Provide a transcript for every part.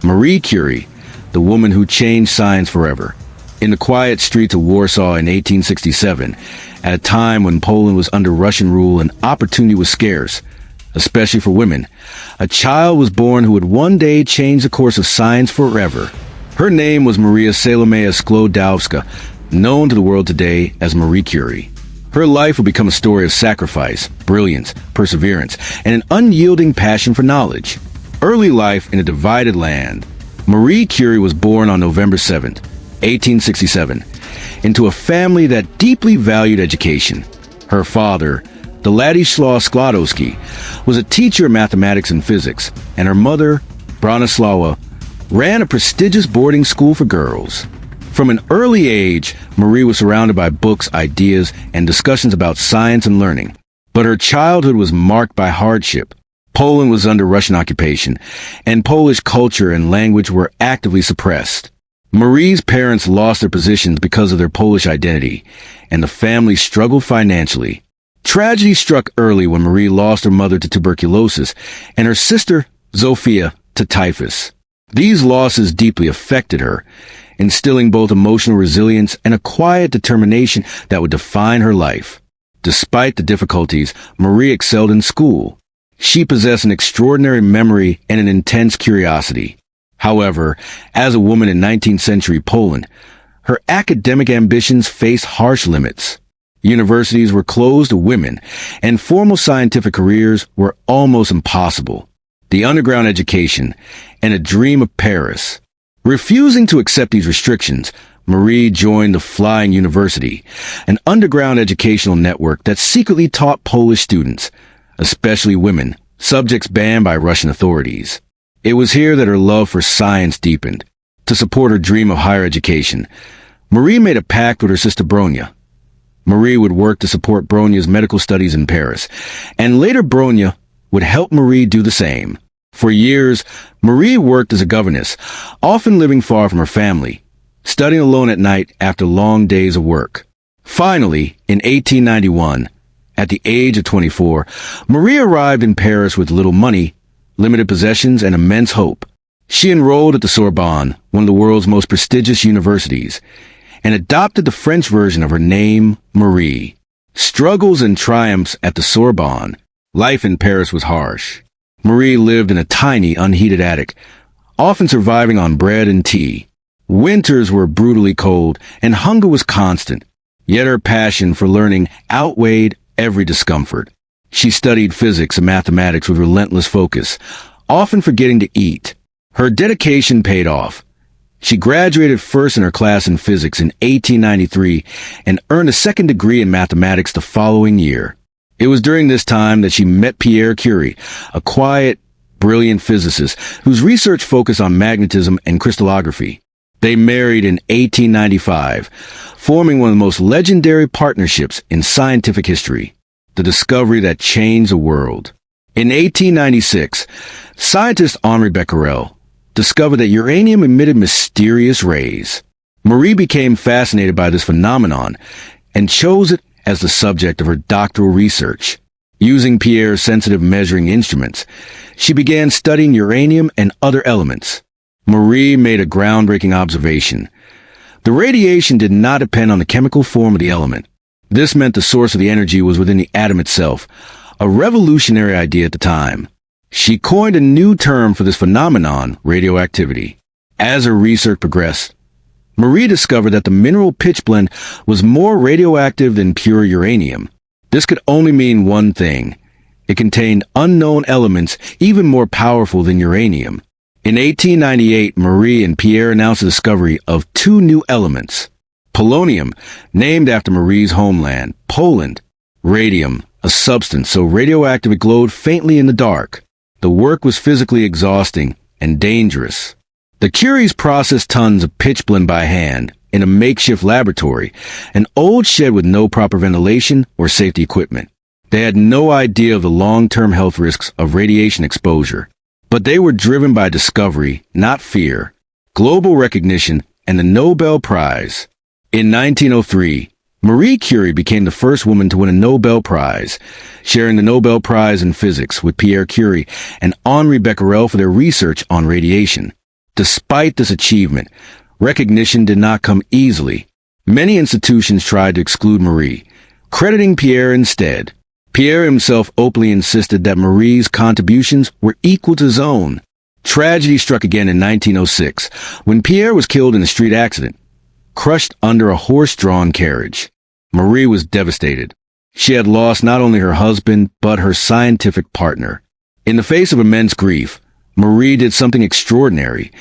Marie Curie, the woman who changed science forever. In the quiet streets of Warsaw in 1867, at a time when Poland was under Russian rule and opportunity was scarce, especially for women, a child was born who would one day change the course of science forever. Her name was Maria Salomea Sklodowska, known to the world today as Marie Curie. Her life would become a story of sacrifice, brilliance, perseverance, and an unyielding passion for knowledge. Early life in a divided land. Marie Curie was born on November 7th, 1867, into a family that deeply valued education. Her father, the Ladislaw Sklodowski, was a teacher of mathematics and physics, and her mother, Bronislawa, ran a prestigious boarding school for girls. From an early age, Marie was surrounded by books, ideas, and discussions about science and learning. But her childhood was marked by hardship. Poland was under Russian occupation, and Polish culture and language were actively suppressed. Marie's parents lost their positions because of their Polish identity, and the family struggled financially. Tragedy struck early when Marie lost her mother to tuberculosis and her sister, Zofia, to typhus. These losses deeply affected her, instilling both emotional resilience and a quiet determination that would define her life. Despite the difficulties, Marie excelled in school. She possessed an extraordinary memory and an intense curiosity. However, as a woman in 19th century Poland, her academic ambitions faced harsh limits. Universities were closed to women, and formal scientific careers were almost impossible. The underground education, and a dream of Paris. Refusing to accept these restrictions, Marie joined the Flying University, an underground educational network that secretly taught Polish students, especially women, subjects banned by Russian authorities. It was here that her love for science deepened. To support her dream of higher education, Marie made a pact with her sister Bronya. Marie would work to support Bronya's medical studies in Paris, and later Bronya would help Marie do the same. For years, Marie worked as a governess, often living far from her family, studying alone at night after long days of work. Finally, in 1891, at the age of 24, Marie arrived in Paris with little money, limited possessions, and immense hope. She enrolled at the Sorbonne, one of the world's most prestigious universities, and adopted the French version of her name, Marie. Struggles and triumphs at the Sorbonne. Life in Paris was harsh. Marie lived in a tiny, unheated attic, often surviving on bread and tea. Winters were brutally cold, and hunger was constant. Yet her passion for learning outweighed every discomfort. She studied physics and mathematics with relentless focus, often forgetting to eat. Her dedication paid off. She graduated first in her class in physics in 1893 and earned a second degree in mathematics the following year. It was during this time that she met Marie Curie, a quiet, brilliant physicist whose research focused on magnetism and crystallography. They married in 1895, forming one of the most legendary partnerships in scientific history, the discovery that changed the world. In 1896, scientist Henri Becquerel discovered that uranium emitted mysterious rays. Marie became fascinated by this phenomenon and chose it as the subject of her doctoral research. Using Pierre's sensitive measuring instruments, she began studying uranium and other elements. Marie made a groundbreaking observation. The radiation did not depend on the chemical form of the element. This meant the source of the energy was within the atom itself, a revolutionary idea at the time. She coined a new term for this phenomenon, radioactivity. As her research progressed, Marie discovered that the mineral pitchblende was more radioactive than pure uranium. This could only mean one thing. It contained unknown elements even more powerful than uranium. In 1898, Marie and Pierre announced the discovery of two new elements. Polonium, named after Marie's homeland, Poland. Radium, a substance so radioactive it glowed faintly in the dark. The work was physically exhausting and dangerous. The Curies processed tons of pitchblende by hand in a makeshift laboratory, an old shed with no proper ventilation or safety equipment. They had no idea of the long-term health risks of radiation exposure. But they were driven by discovery, not fear, global recognition, and the Nobel Prize. In 1903, Marie Curie became the first woman to win a Nobel Prize, sharing the Nobel Prize in Physics with Marie Curie and Henri Becquerel for their research on radiation. Despite this achievement, recognition did not come easily. Many institutions tried to exclude Marie, crediting Pierre instead. Pierre himself openly insisted that Marie's contributions were equal to his own. Tragedy struck again in 1906, when Pierre was killed in a street accident, crushed under a horse-drawn carriage. Marie was devastated. She had lost not only her husband, but her scientific partner. In the face of immense grief, Marie did something extraordinary.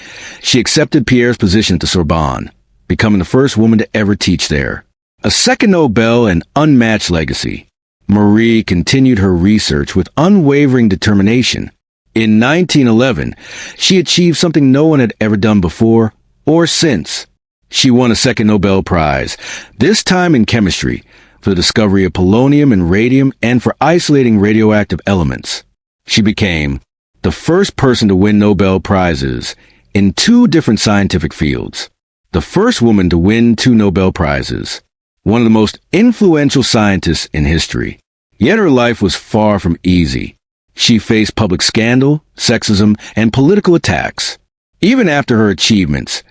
She accepted Pierre's position at the Sorbonne, becoming the first woman to ever teach there. A second Nobel and unmatched legacy. Marie continued her research with unwavering determination. In 1911, she achieved something no one had ever done before or since. She won a second Nobel Prize, this time in chemistry, for the discovery of polonium and radium and for isolating radioactive elements. She became the first person to win Nobel Prizes in 2 different scientific fields. The first woman to win 2 Nobel Prizes. One of the most influential scientists in history. Yet her life was far from easy. She faced public scandal, sexism, and political attacks. Even after her achievements,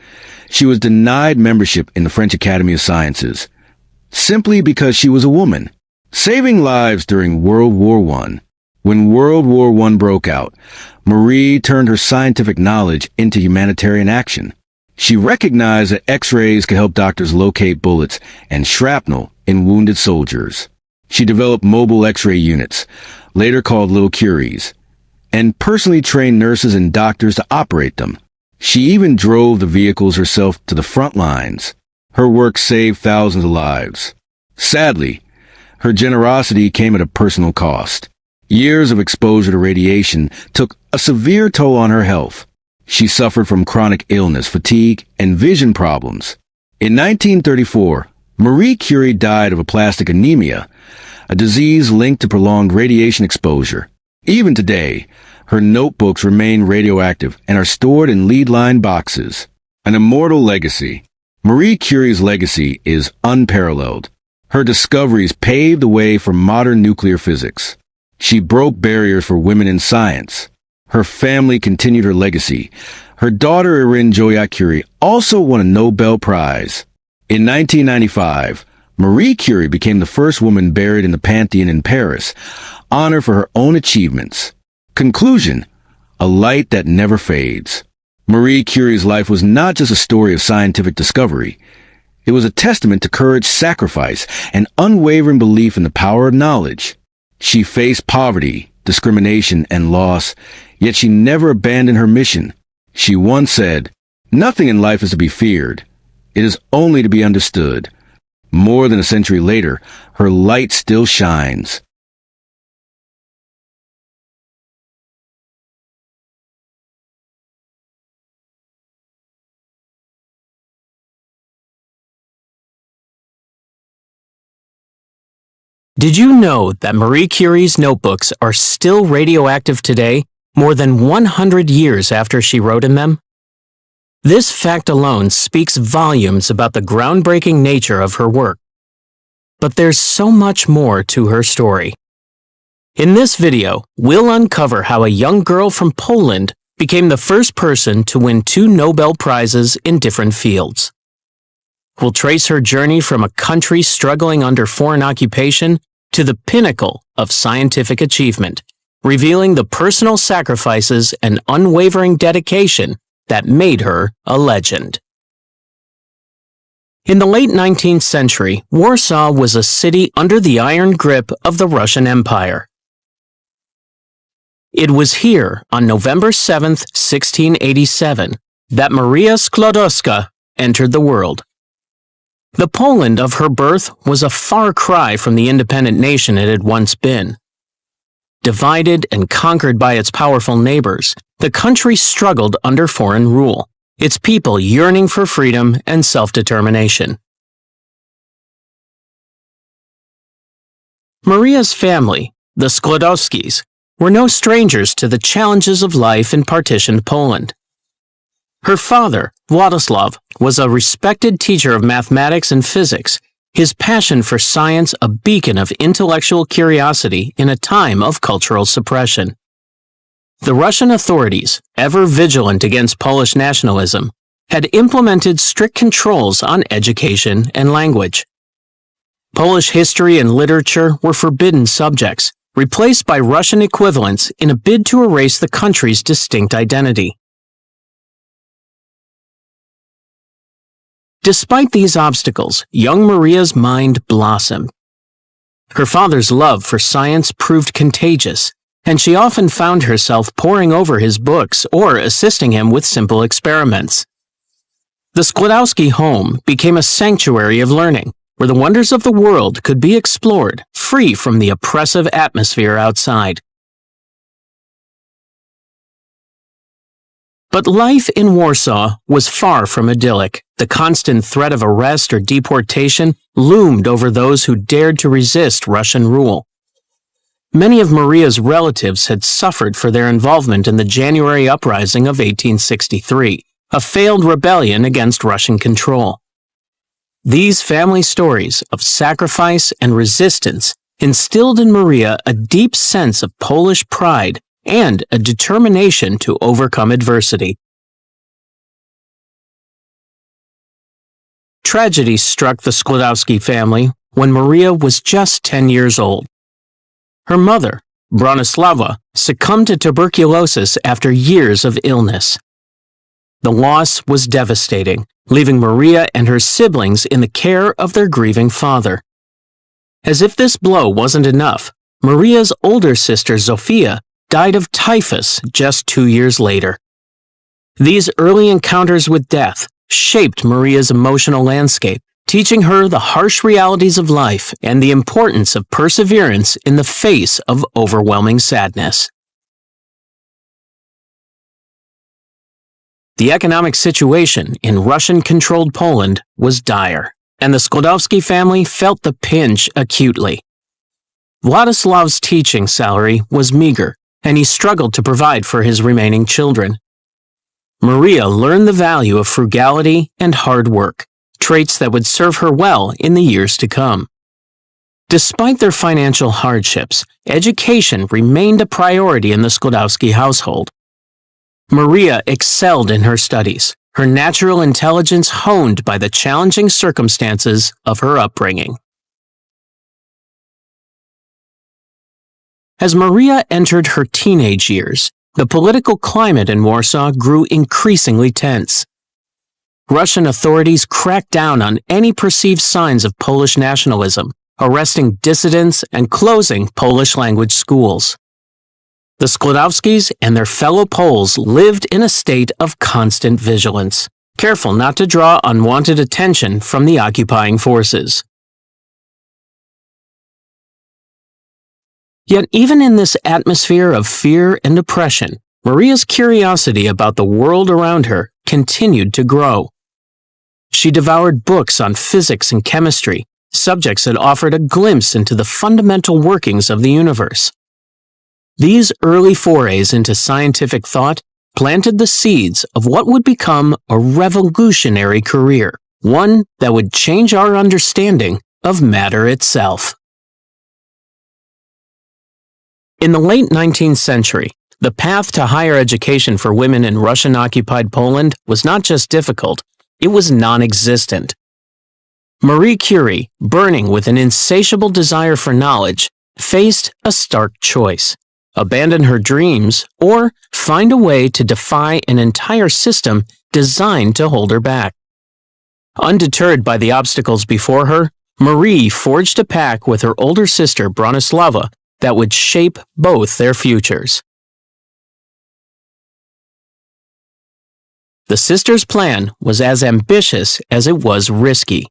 she was denied membership in the French Academy of Sciences, simply because she was a woman. Saving lives during World War I. When World War I broke out, Marie turned her scientific knowledge into humanitarian action. She recognized that X-rays could help doctors locate bullets and shrapnel in wounded soldiers. She developed mobile X-ray units, later called Little Curies, and personally trained nurses and doctors to operate them. She even drove the vehicles herself to the front lines. Her work saved thousands of lives. Sadly, her generosity came at a personal cost. Years of exposure to radiation took a severe toll on her health. She suffered from chronic illness, fatigue, and vision problems. In 1934, Marie Curie died of aplastic anemia, a disease linked to prolonged radiation exposure. Even today, her notebooks remain radioactive and are stored in lead-lined boxes. An immortal legacy. Marie Curie's legacy is unparalleled. Her discoveries paved the way for modern nuclear physics. She broke barriers for women in science. Her family continued her legacy. Her daughter Irene Curie also won a Nobel Prize. In 1995, Marie Curie became the first woman buried in the Pantheon in Paris, honored for her own achievements. Conclusion: a light that never fades. Marie Curie's life was not just a story of scientific discovery. It was a testament to courage, sacrifice, and unwavering belief in the power of knowledge. She faced poverty, discrimination, and loss, yet she never abandoned her mission. She once said, "Nothing in life is to be feared. It is only to be understood." More than a century later, her light still shines. Did you know that Marie Curie's notebooks are still radioactive today, more than 100 years after she wrote in them? This fact alone speaks volumes about the groundbreaking nature of her work. But there's so much more to her story. In this video, we'll uncover how a young girl from Poland became the first person to win 2 Nobel Prizes in different fields. We'll trace her journey from a country struggling under foreign occupation to the pinnacle of scientific achievement, revealing the personal sacrifices and unwavering dedication that made her a legend. In the late 19th century, Warsaw was a city under the iron grip of the Russian Empire. It was here, on November 7, 1687, that Maria Skłodowska entered the world. The Poland of her birth was a far cry from the independent nation it had once been. Divided and conquered by its powerful neighbors, the country struggled under foreign rule, its people yearning for freedom and self-determination. Maria's family, the Skłodowskis, were no strangers to the challenges of life in partitioned Poland. Her father, Władysław, was a respected teacher of mathematics and physics, his passion for science a beacon of intellectual curiosity in a time of cultural suppression. The Russian authorities, ever vigilant against Polish nationalism, had implemented strict controls on education and language. Polish history and literature were forbidden subjects, replaced by Russian equivalents in a bid to erase the country's distinct identity. Despite these obstacles, young Maria's mind blossomed. Her father's love for science proved contagious, and she often found herself poring over his books or assisting him with simple experiments. The Skłodowski home became a sanctuary of learning, where the wonders of the world could be explored, free from the oppressive atmosphere outside. But life in Warsaw was far from idyllic. The constant threat of arrest or deportation loomed over those who dared to resist Russian rule. Many of Maria's relatives had suffered for their involvement in the January uprising of 1863, a failed rebellion against Russian control. These family stories of sacrifice and resistance instilled in Maria a deep sense of Polish pride and a determination to overcome adversity. Tragedy struck the Skłodowski family when Maria was just 10 years old. Her mother, Bronislawa, succumbed to tuberculosis after years of illness. The loss was devastating, leaving Maria and her siblings in the care of their grieving father. As if this blow wasn't enough, Maria's older sister Zofia died of typhus just 2 years later. These early encounters with death shaped Maria's emotional landscape, teaching her the harsh realities of life and the importance of perseverance in the face of overwhelming sadness. The economic situation in Russian-controlled Poland was dire, and the Skłodowski family felt the pinch acutely. Władysław's teaching salary was meager, and he struggled to provide for his remaining children. Maria learned the value of frugality and hard work, traits that would serve her well in the years to come. Despite their financial hardships, education remained a priority in the Skłodowski household. Maria excelled in her studies, her natural intelligence honed by the challenging circumstances of her upbringing. As Maria entered her teenage years, the political climate in Warsaw grew increasingly tense. Russian authorities cracked down on any perceived signs of Polish nationalism, arresting dissidents and closing Polish-language schools. The Skłodowskis and their fellow Poles lived in a state of constant vigilance, careful not to draw unwanted attention from the occupying forces. Yet even in this atmosphere of fear and oppression, Maria's curiosity about the world around her continued to grow. She devoured books on physics and chemistry, subjects that offered a glimpse into the fundamental workings of the universe. These early forays into scientific thought planted the seeds of what would become a revolutionary career, one that would change our understanding of matter itself. In the late 19th century, the path to higher education for women in Russian-occupied Poland was not just difficult, it was non-existent. Marie Curie, burning with an insatiable desire for knowledge, faced a stark choice: abandon her dreams or find a way to defy an entire system designed to hold her back. Undeterred by the obstacles before her, Marie forged a pact with her older sister Bronislawa that would shape both their futures. The sisters' plan was as ambitious as it was risky.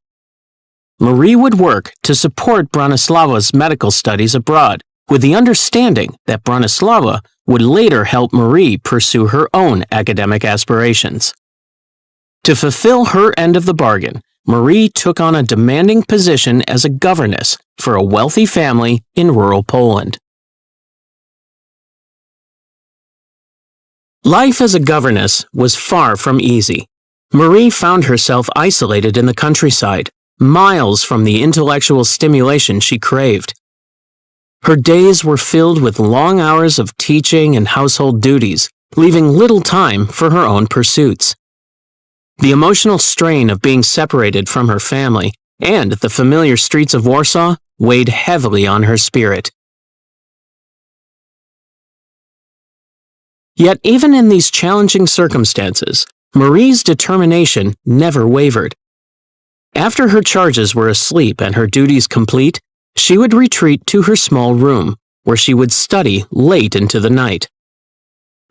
Marie would work to support Bronislawa's medical studies abroad, with the understanding that Bronislawa would later help Marie pursue her own academic aspirations. To fulfill her end of the bargain, Marie took on a demanding position as a governess for a wealthy family in rural Poland. Life as a governess was far from easy. Marie found herself isolated in the countryside, miles from the intellectual stimulation she craved. Her days were filled with long hours of teaching and household duties, leaving little time for her own pursuits. The emotional strain of being separated from her family and the familiar streets of Warsaw weighed heavily on her spirit. Yet even in these challenging circumstances, Marie's determination never wavered. After her charges were asleep and her duties complete, she would retreat to her small room, where she would study late into the night.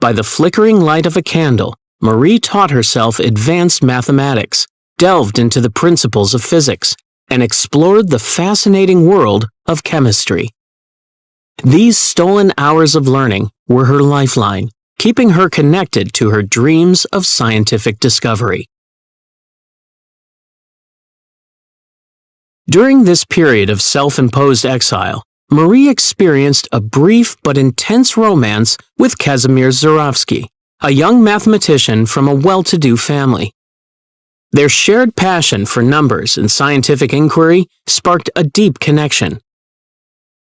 By the flickering light of a candle, Marie taught herself advanced mathematics, delved into the principles of physics, and explored the fascinating world of chemistry. These stolen hours of learning were her lifeline, keeping her connected to her dreams of scientific discovery. During this period of self-imposed exile, Marie experienced a brief but intense romance with Kazimierz Żurawski, a young mathematician from a well-to-do family. Their shared passion for numbers and scientific inquiry sparked a deep connection.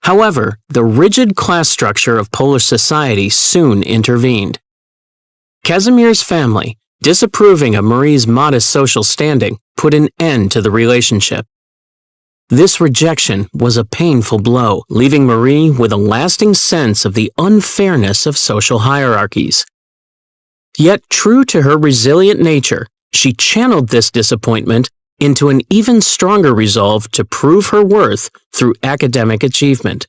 However, the rigid class structure of Polish society soon intervened. Kazimier's family, disapproving of Marie's modest social standing, put an end to the relationship. This rejection was a painful blow, leaving Marie with a lasting sense of the unfairness of social hierarchies. Yet, true to her resilient nature, she channeled this disappointment into an even stronger resolve to prove her worth through academic achievement.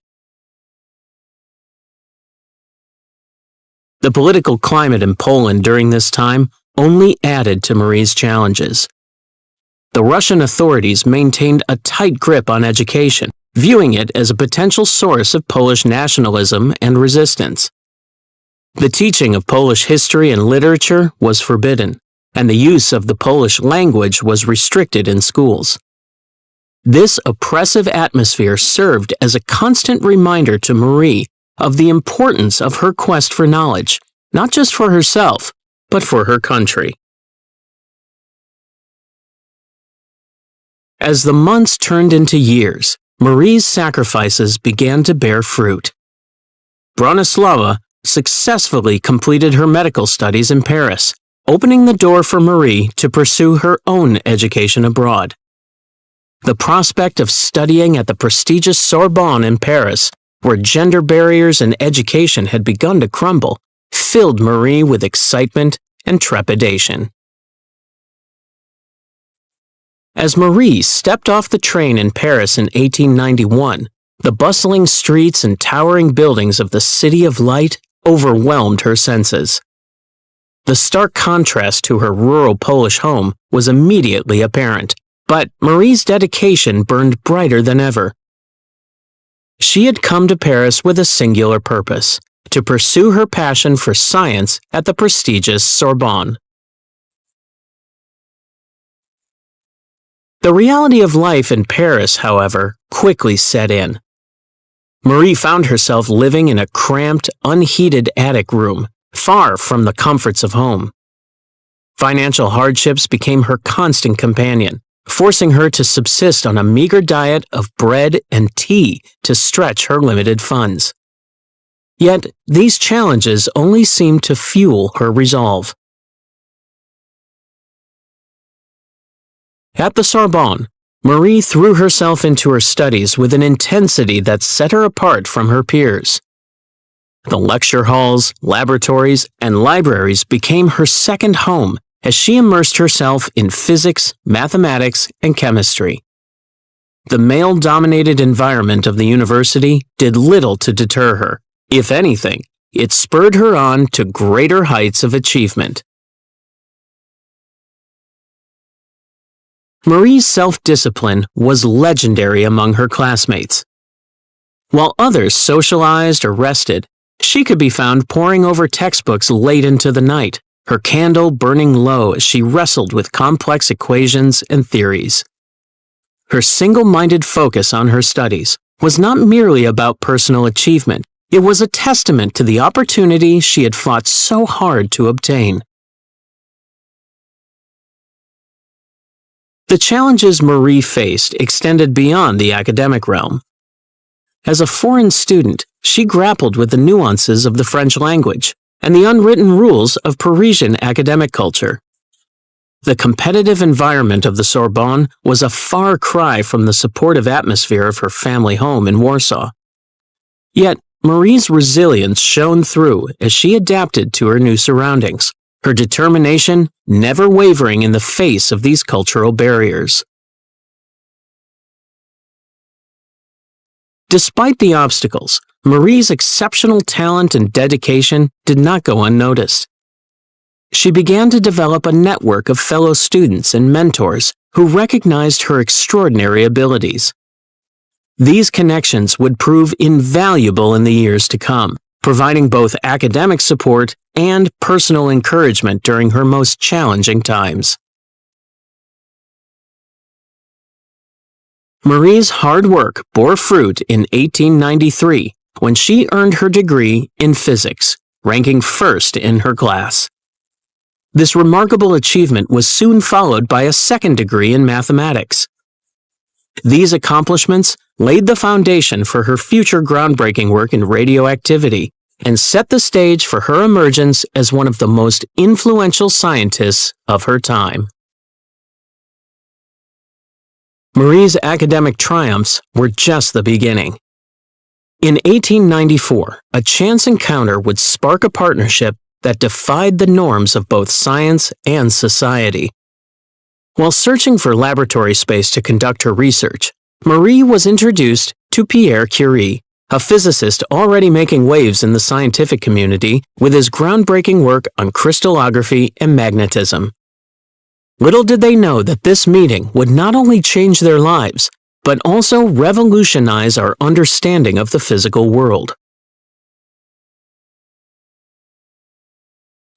The political climate in Poland during this time only added to Marie's challenges. The Russian authorities maintained a tight grip on education, viewing it as a potential source of Polish nationalism and resistance. The teaching of Polish history and literature was forbidden, and the use of the Polish language was restricted in schools. This oppressive atmosphere served as a constant reminder to Marie of the importance of her quest for knowledge, not just for herself, but for her country. As the months turned into years, Marie's sacrifices began to bear fruit. Bronislawa successfully completed her medical studies in Paris, opening the door for Marie to pursue her own education abroad. The prospect of studying at the prestigious Sorbonne in Paris, where gender barriers in education had begun to crumble, filled Marie with excitement and trepidation. As Marie stepped off the train in Paris in 1891, the bustling streets and towering buildings of the City of Light overwhelmed her senses. The stark contrast to her rural Polish home was immediately apparent, but Marie's dedication burned brighter than ever. She had come to Paris with a singular purpose: to pursue her passion for science at the prestigious Sorbonne. The reality of life in Paris, however, quickly set in. Marie found herself living in a cramped, unheated attic room, far from the comforts of home. Financial hardships became her constant companion, forcing her to subsist on a meager diet of bread and tea to stretch her limited funds. Yet, these challenges only seemed to fuel her resolve. At the Sorbonne, Marie threw herself into her studies with an intensity that set her apart from her peers. The lecture halls, laboratories, and libraries became her second home as she immersed herself in physics, mathematics, and chemistry. The male-dominated environment of the university did little to deter her. If anything, it spurred her on to greater heights of achievement. Marie's self-discipline was legendary among her classmates. While others socialized or rested, she could be found poring over textbooks late into the night, her candle burning low as she wrestled with complex equations and theories. Her single-minded focus on her studies was not merely about personal achievement. It was a testament to the opportunity she had fought so hard to obtain. The challenges Marie faced extended beyond the academic realm. As a foreign student, she grappled with the nuances of the French language and the unwritten rules of Parisian academic culture. The competitive environment of the Sorbonne was a far cry from the supportive atmosphere of her family home in Warsaw. Yet, Marie's resilience shone through as she adapted to her new surroundings, her determination never wavering in the face of these cultural barriers. Despite the obstacles, Marie's exceptional talent and dedication did not go unnoticed. She began to develop a network of fellow students and mentors who recognized her extraordinary abilities. These connections would prove invaluable in the years to come, providing both academic support and personal encouragement during her most challenging times. Marie's hard work bore fruit in 1893 when she earned her degree in physics, ranking first in her class. This remarkable achievement was soon followed by a second degree in mathematics. These accomplishments laid the foundation for her future groundbreaking work in radioactivity and set the stage for her emergence as one of the most influential scientists of her time. Marie's academic triumphs were just the beginning. In 1894, a chance encounter would spark a partnership that defied the norms of both science and society. While searching for laboratory space to conduct her research, Marie was introduced to Pierre Curie, a physicist already making waves in the scientific community with his groundbreaking work on crystallography and magnetism. Little did they know that this meeting would not only change their lives, but also revolutionize our understanding of the physical world.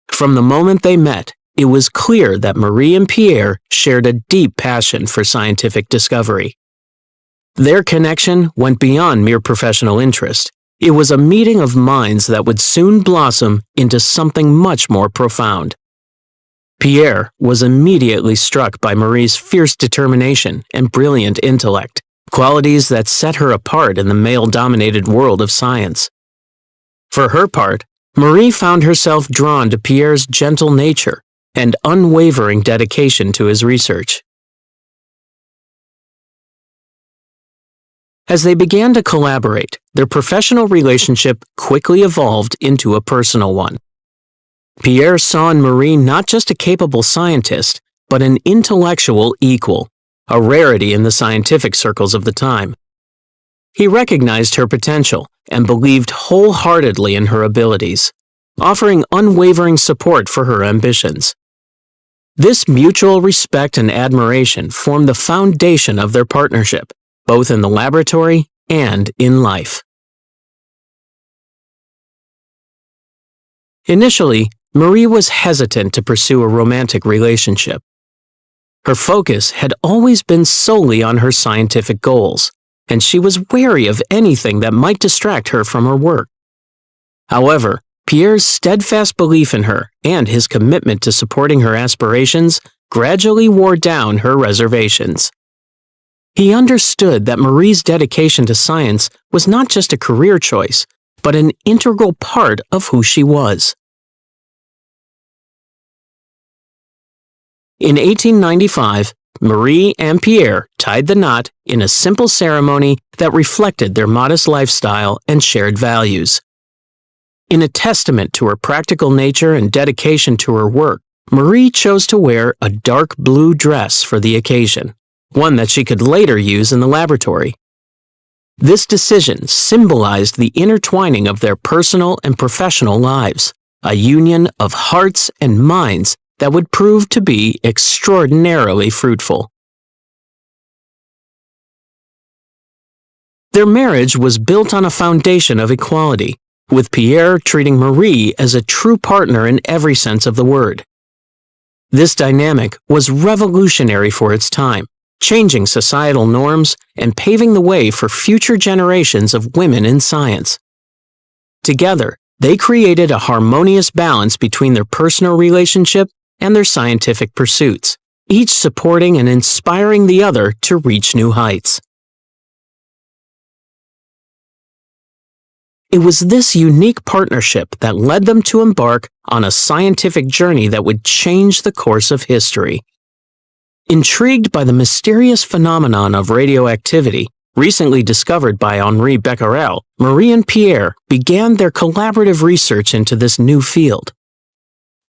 From the moment they met, it was clear that Marie and Pierre shared a deep passion for scientific discovery. Their connection went beyond mere professional interest. It was a meeting of minds that would soon blossom into something much more profound. Pierre was immediately struck by Marie's fierce determination and brilliant intellect, qualities that set her apart in the male-dominated world of science. For her part, Marie found herself drawn to Pierre's gentle nature and unwavering dedication to his research. As they began to collaborate, their professional relationship quickly evolved into a personal one. Pierre saw in Marie not just a capable scientist, but an intellectual equal, a rarity in the scientific circles of the time. He recognized her potential and believed wholeheartedly in her abilities, offering unwavering support for her ambitions. This mutual respect and admiration formed the foundation of their partnership, both in the laboratory and in life. Initially, Marie was hesitant to pursue a romantic relationship. Her focus had always been solely on her scientific goals, and she was wary of anything that might distract her from her work. However, Pierre's steadfast belief in her and his commitment to supporting her aspirations gradually wore down her reservations. He understood that Marie's dedication to science was not just a career choice, but an integral part of who she was. In 1895, Marie and Pierre tied the knot in a simple ceremony that reflected their modest lifestyle and shared values. In a testament to her practical nature and dedication to her work, Marie chose to wear a dark blue dress for the occasion, one that she could later use in the laboratory. This decision symbolized the intertwining of their personal and professional lives, a union of hearts and minds that would prove to be extraordinarily fruitful. Their marriage was built on a foundation of equality, with Pierre treating Marie as a true partner in every sense of the word. This dynamic was revolutionary for its time, changing societal norms and paving the way for future generations of women in science. Together, they created a harmonious balance between their personal relationship and their scientific pursuits, each supporting and inspiring the other to reach new heights. It was this unique partnership that led them to embark on a scientific journey that would change the course of history. Intrigued by the mysterious phenomenon of radioactivity, recently discovered by Henri Becquerel, Marie and Pierre began their collaborative research into this new field.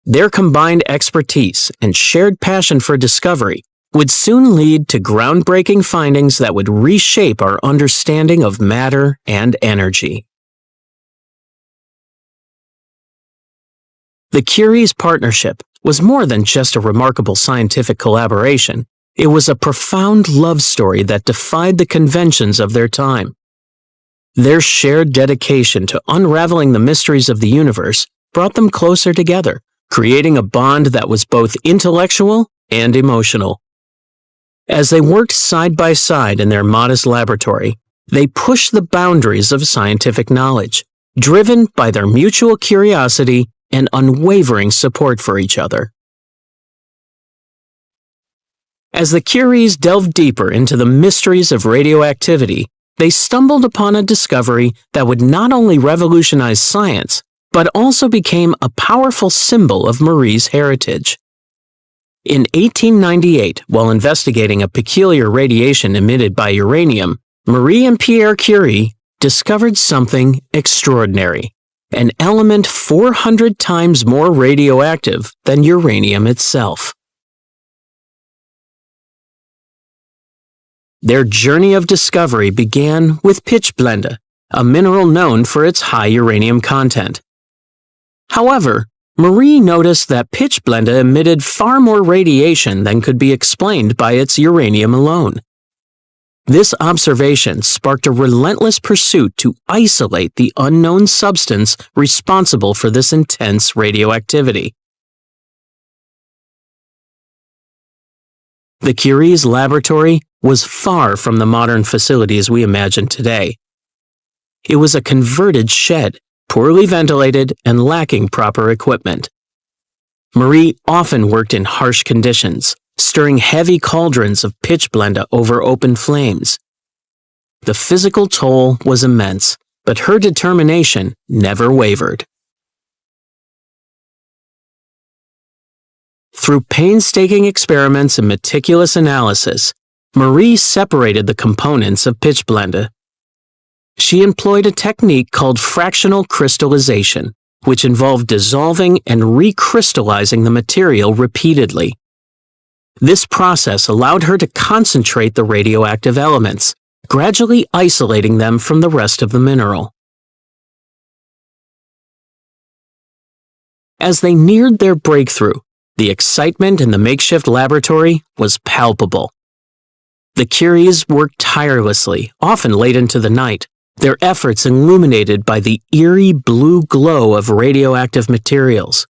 Their combined expertise and shared passion for discovery would soon lead to groundbreaking findings that would reshape our understanding of matter and energy. The Curie's partnership was more than just a remarkable scientific collaboration. It was a profound love story that defied the conventions of their time. Their shared dedication to unraveling the mysteries of the universe brought them closer together, creating a bond that was both intellectual and emotional. As they worked side by side in their modest laboratory, they pushed the boundaries of scientific knowledge, driven by their mutual curiosity and unwavering support for each other. As the Curies delved deeper into the mysteries of radioactivity, they stumbled upon a discovery that would not only revolutionize science, but also became a powerful symbol of Marie's heritage. In 1898, while investigating a peculiar radiation emitted by uranium, Marie and Pierre Curie discovered something extraordinary, an element 400 times more radioactive than uranium itself. Their journey of discovery began with pitchblende, a mineral known for its high uranium content. However, Marie noticed that pitchblende emitted far more radiation than could be explained by its uranium alone. This observation sparked a relentless pursuit to isolate the unknown substance responsible for this intense radioactivity. The Curie's laboratory was far from the modern facilities we imagine today. It was a converted shed, poorly ventilated and lacking proper equipment. Marie often worked in harsh conditions, stirring heavy cauldrons of pitchblende over open flames. The physical toll was immense, but her determination never wavered. Through painstaking experiments and meticulous analysis, Marie separated the components of pitchblende. She employed a technique called fractional crystallization, which involved dissolving and recrystallizing the material repeatedly. This process allowed her to concentrate the radioactive elements, gradually isolating them from the rest of the mineral. As they neared their breakthrough, the excitement in the makeshift laboratory was palpable. The Curies worked tirelessly, often late into the night, their efforts illuminated by the eerie blue glow of radioactive materials.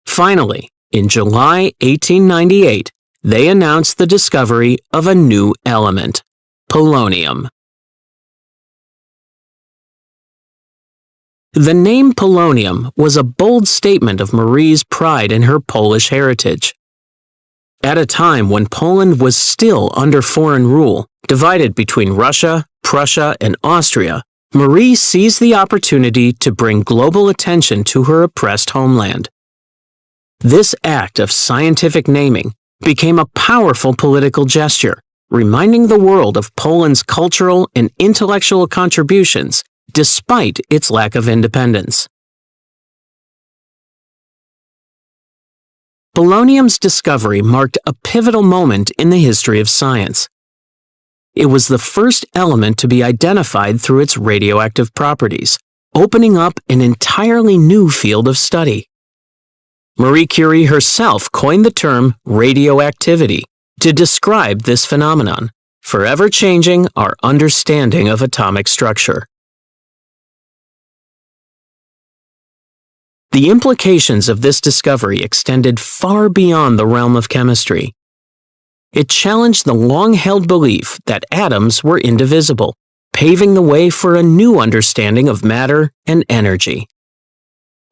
Finally, in July 1898, they announced the discovery of a new element, polonium. The name polonium was a bold statement of Marie's pride in her Polish heritage. At a time when Poland was still under foreign rule, divided between Russia, Prussia, and Austria, Marie seized the opportunity to bring global attention to her oppressed homeland. This act of scientific naming became a powerful political gesture, reminding the world of Poland's cultural and intellectual contributions despite its lack of independence. Polonium's discovery marked a pivotal moment in the history of science. It was the first element to be identified through its radioactive properties, opening up an entirely new field of study. Marie Curie herself coined the term radioactivity to describe this phenomenon, forever changing our understanding of atomic structure. The implications of this discovery extended far beyond the realm of chemistry. It challenged the long-held belief that atoms were indivisible, paving the way for a new understanding of matter and energy.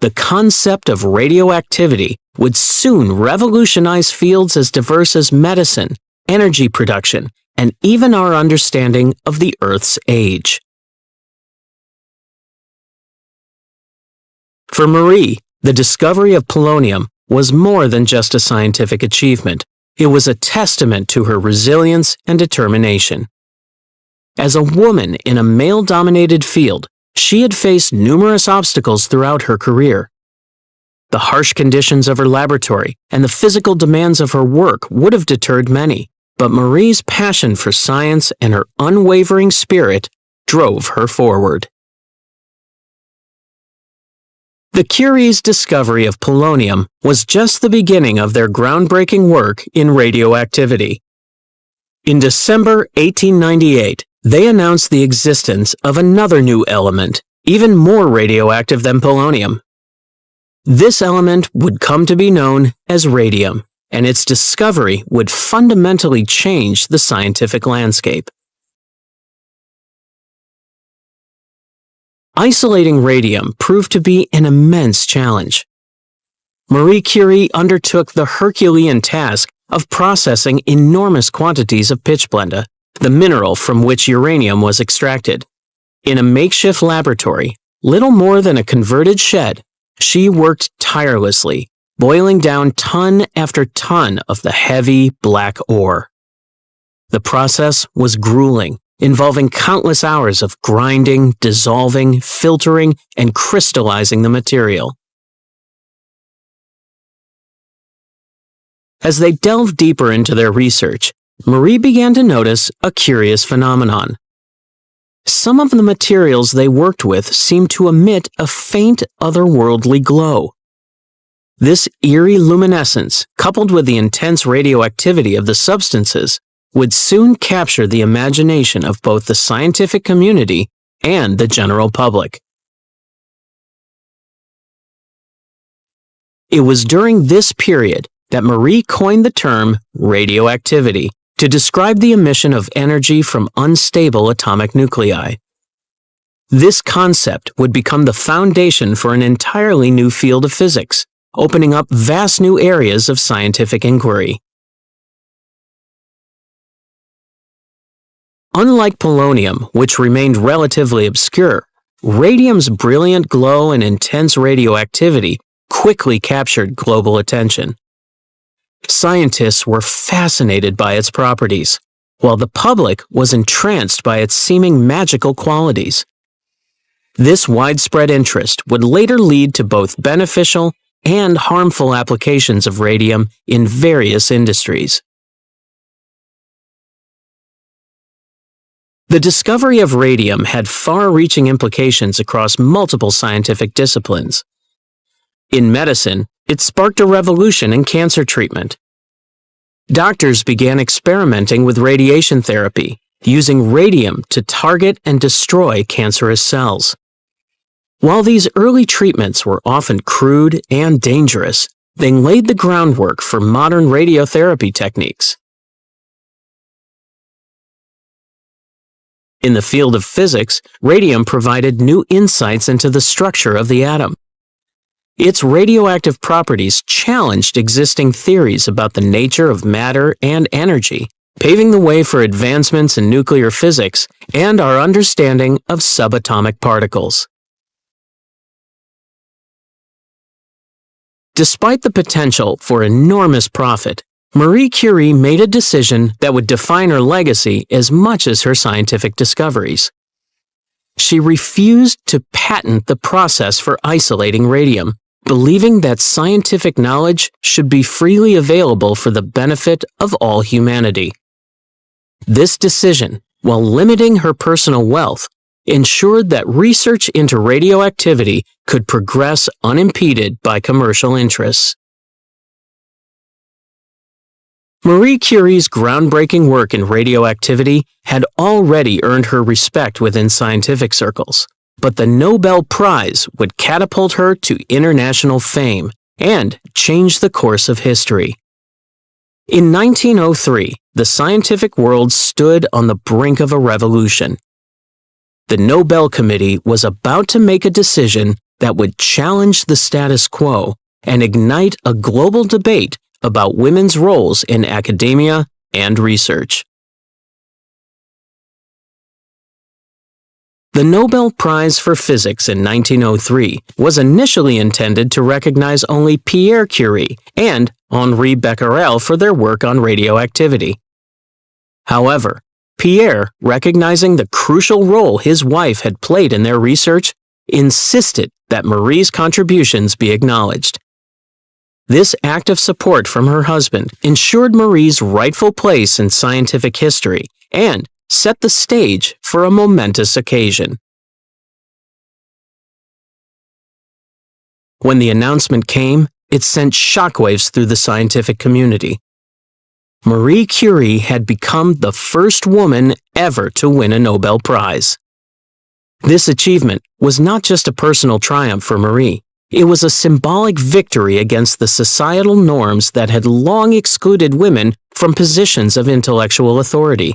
The concept of radioactivity would soon revolutionize fields as diverse as medicine, energy production, and even our understanding of the Earth's age. For Marie, the discovery of polonium was more than just a scientific achievement. It was a testament to her resilience and determination. As a woman in a male-dominated field, she had faced numerous obstacles throughout her career. The harsh conditions of her laboratory and the physical demands of her work would have deterred many, but Marie's passion for science and her unwavering spirit drove her forward. The Curie's discovery of polonium was just the beginning of their groundbreaking work in radioactivity. In December 1898, they announced the existence of another new element, even more radioactive than polonium. This element would come to be known as radium, and its discovery would fundamentally change the scientific landscape. Isolating radium proved to be an immense challenge. Marie Curie undertook the Herculean task of processing enormous quantities of pitchblende, the mineral from which uranium was extracted. In a makeshift laboratory, little more than a converted shed, she worked tirelessly, boiling down ton after ton of the heavy black ore. The process was grueling, involving countless hours of grinding, dissolving, filtering, and crystallizing the material. As they delved deeper into their research, Marie began to notice a curious phenomenon. Some of the materials they worked with seemed to emit a faint otherworldly glow. This eerie luminescence, coupled with the intense radioactivity of the substances, would soon capture the imagination of both the scientific community and the general public. It was during this period that Marie coined the term radioactivity to describe the emission of energy from unstable atomic nuclei. This concept would become the foundation for an entirely new field of physics, opening up vast new areas of scientific inquiry. Unlike polonium, which remained relatively obscure, radium's brilliant glow and intense radioactivity quickly captured global attention. Scientists were fascinated by its properties, while the public was entranced by its seeming magical qualities. This widespread interest would later lead to both beneficial and harmful applications of radium in various industries. The discovery of radium had far-reaching implications across multiple scientific disciplines. In medicine, it sparked a revolution in cancer treatment. Doctors began experimenting with radiation therapy, using radium to target and destroy cancerous cells. While these early treatments were often crude and dangerous, they laid the groundwork for modern radiotherapy techniques. In the field of physics, radium provided new insights into the structure of the atom. Its radioactive properties challenged existing theories about the nature of matter and energy, paving the way for advancements in nuclear physics and our understanding of subatomic particles. Despite the potential for enormous profit, Marie Curie made a decision that would define her legacy as much as her scientific discoveries. She refused to patent the process for isolating radium, believing that scientific knowledge should be freely available for the benefit of all humanity. This decision, while limiting her personal wealth, ensured that research into radioactivity could progress unimpeded by commercial interests. Marie Curie's groundbreaking work in radioactivity had already earned her respect within scientific circles, but the Nobel Prize would catapult her to international fame and change the course of history. In 1903, the scientific world stood on the brink of a revolution. The Nobel Committee was about to make a decision that would challenge the status quo and ignite a global debate about women's roles in academia and research. The Nobel Prize for Physics in 1903 was initially intended to recognize only Pierre Curie and Henri Becquerel for their work on radioactivity. However, Pierre, recognizing the crucial role his wife had played in their research, insisted that Marie's contributions be acknowledged. This act of support from her husband ensured Marie's rightful place in scientific history and set the stage for a momentous occasion. When the announcement came, it sent shockwaves through the scientific community. Marie Curie had become the first woman ever to win a Nobel Prize. This achievement was not just a personal triumph for Marie. It was a symbolic victory against the societal norms that had long excluded women from positions of intellectual authority.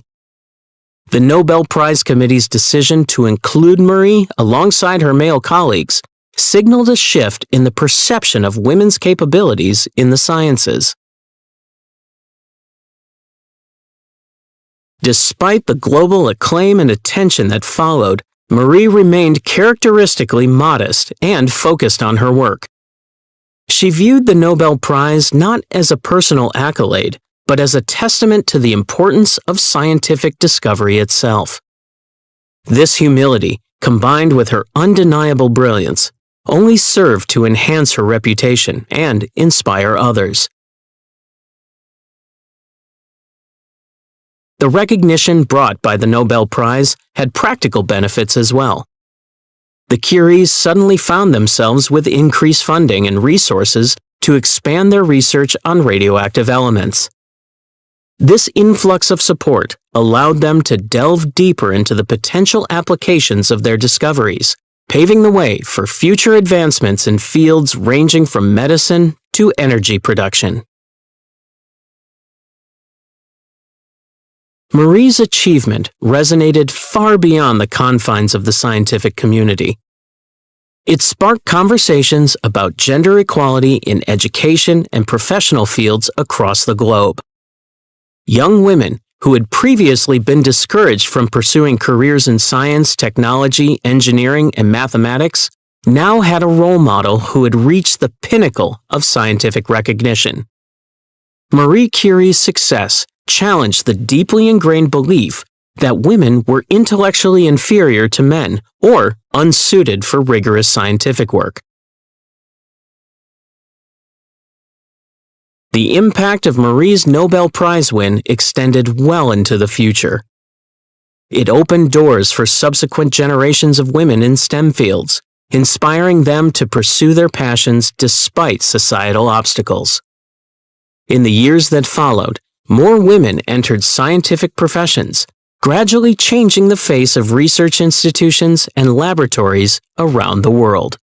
The Nobel Prize Committee's decision to include Marie alongside her male colleagues signaled a shift in the perception of women's capabilities in the sciences. Despite the global acclaim and attention that followed, Marie remained characteristically modest and focused on her work. She viewed the Nobel Prize not as a personal accolade, but as a testament to the importance of scientific discovery itself. This humility, combined with her undeniable brilliance, only served to enhance her reputation and inspire others. The recognition brought by the Nobel Prize had practical benefits as well. The Curies suddenly found themselves with increased funding and resources to expand their research on radioactive elements. This influx of support allowed them to delve deeper into the potential applications of their discoveries, paving the way for future advancements in fields ranging from medicine to energy production. Marie's achievement resonated far beyond the confines of the scientific community. It sparked conversations about gender equality in education and professional fields across the globe. Young women who had previously been discouraged from pursuing careers in science, technology, engineering, and mathematics now had a role model who had reached the pinnacle of scientific recognition. Marie Curie's success challenged the deeply ingrained belief that women were intellectually inferior to men or unsuited for rigorous scientific work. The impact of Marie's Nobel Prize win extended well into the future. It opened doors for subsequent generations of women in STEM fields, inspiring them to pursue their passions despite societal obstacles. In the years that followed, more women entered scientific professions, gradually changing the face of research institutions and laboratories around the world.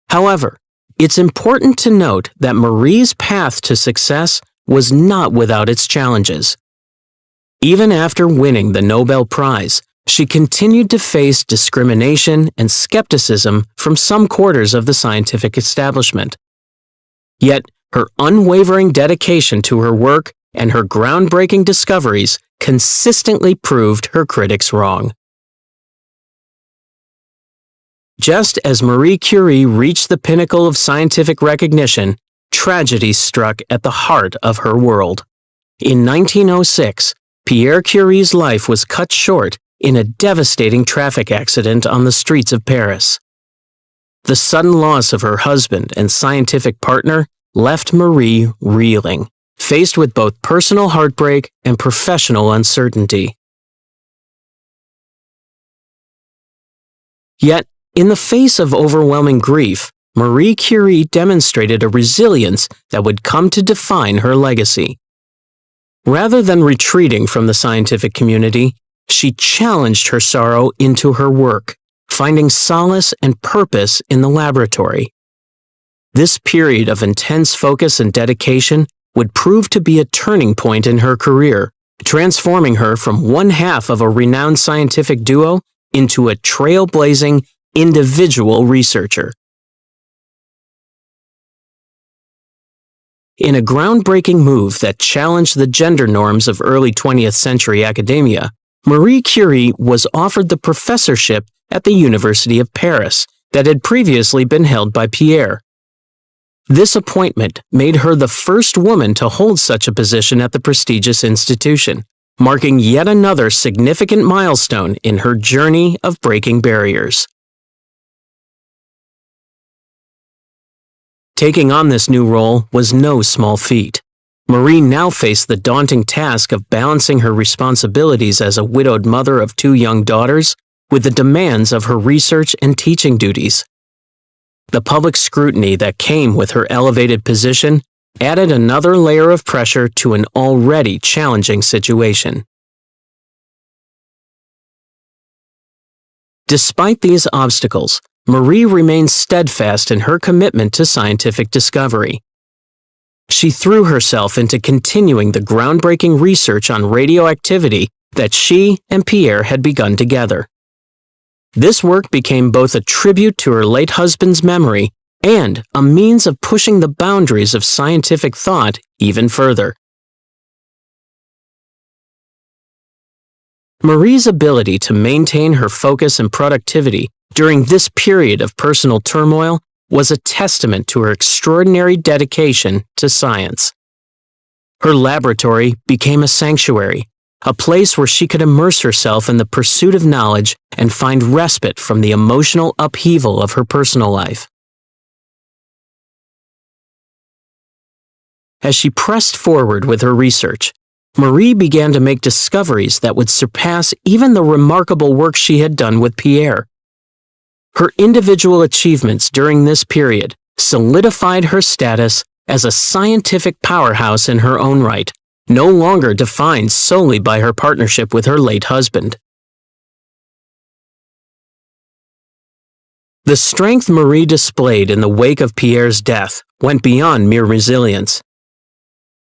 However, it's important to note that Marie's path to success was not without its challenges. Even after winning the Nobel Prize, she continued to face discrimination and skepticism from some quarters of the scientific establishment. Yet, her unwavering dedication to her work and her groundbreaking discoveries consistently proved her critics wrong. Just as Marie Curie reached the pinnacle of scientific recognition, tragedy struck at the heart of her world. In 1906, Pierre Curie's life was cut short in a devastating traffic accident on the streets of Paris. The sudden loss of her husband and scientific partner left Marie reeling, faced with both personal heartbreak and professional uncertainty. Yet, in the face of overwhelming grief, Marie Curie demonstrated a resilience that would come to define her legacy. Rather than retreating from the scientific community, she challenged her sorrow into her work, finding solace and purpose in the laboratory. This period of intense focus and dedication would prove to be a turning point in her career, transforming her from one half of a renowned scientific duo into a trailblazing individual researcher. In a groundbreaking move that challenged the gender norms of early 20th century academia, Marie Curie was offered the professorship at the University of Paris that had previously been held by Pierre. This appointment made her the first woman to hold such a position at the prestigious institution, marking yet another significant milestone in her journey of breaking barriers. Taking on this new role was no small feat. Marie now faced the daunting task of balancing her responsibilities as a widowed mother of 2 young daughters with the demands of her research and teaching duties. The public scrutiny that came with her elevated position added another layer of pressure to an already challenging situation. Despite these obstacles, Marie remained steadfast in her commitment to scientific discovery. She threw herself into continuing the groundbreaking research on radioactivity that she and Pierre had begun together. This work became both a tribute to her late husband's memory and a means of pushing the boundaries of scientific thought even further. Marie's ability to maintain her focus and productivity during this period of personal turmoil was a testament to her extraordinary dedication to science. Her laboratory became a sanctuary, a place where she could immerse herself in the pursuit of knowledge and find respite from the emotional upheaval of her personal life. As she pressed forward with her research, Marie began to make discoveries that would surpass even the remarkable work she had done with Pierre. Her individual achievements during this period solidified her status as a scientific powerhouse in her own right, no longer defined solely by her partnership with her late husband. The strength Marie displayed in the wake of Pierre's death went beyond mere resilience.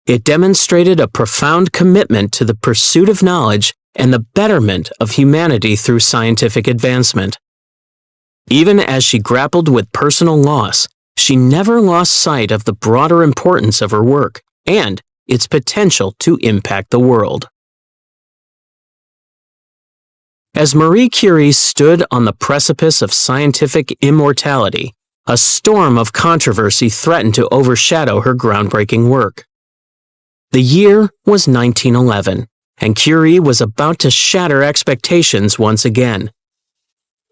It demonstrated a profound commitment to the pursuit of knowledge and the betterment of humanity through scientific advancement. Even as she grappled with personal loss, she never lost sight of the broader importance of her work and its potential to impact the world. As Marie Curie stood on the precipice of scientific immortality, a storm of controversy threatened to overshadow her groundbreaking work. The year was 1911, and Curie was about to shatter expectations once again.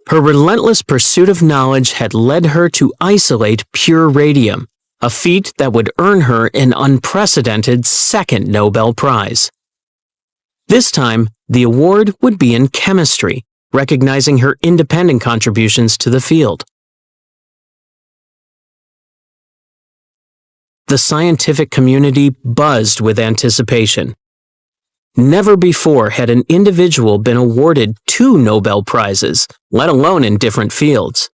Her relentless pursuit of knowledge had led her to isolate pure radium, a feat that would earn her an unprecedented second Nobel Prize. This time, the award would be in chemistry, recognizing her independent contributions to the field. The scientific community buzzed with anticipation. Never before had an individual been awarded 2 Nobel Prizes, let alone in different fields.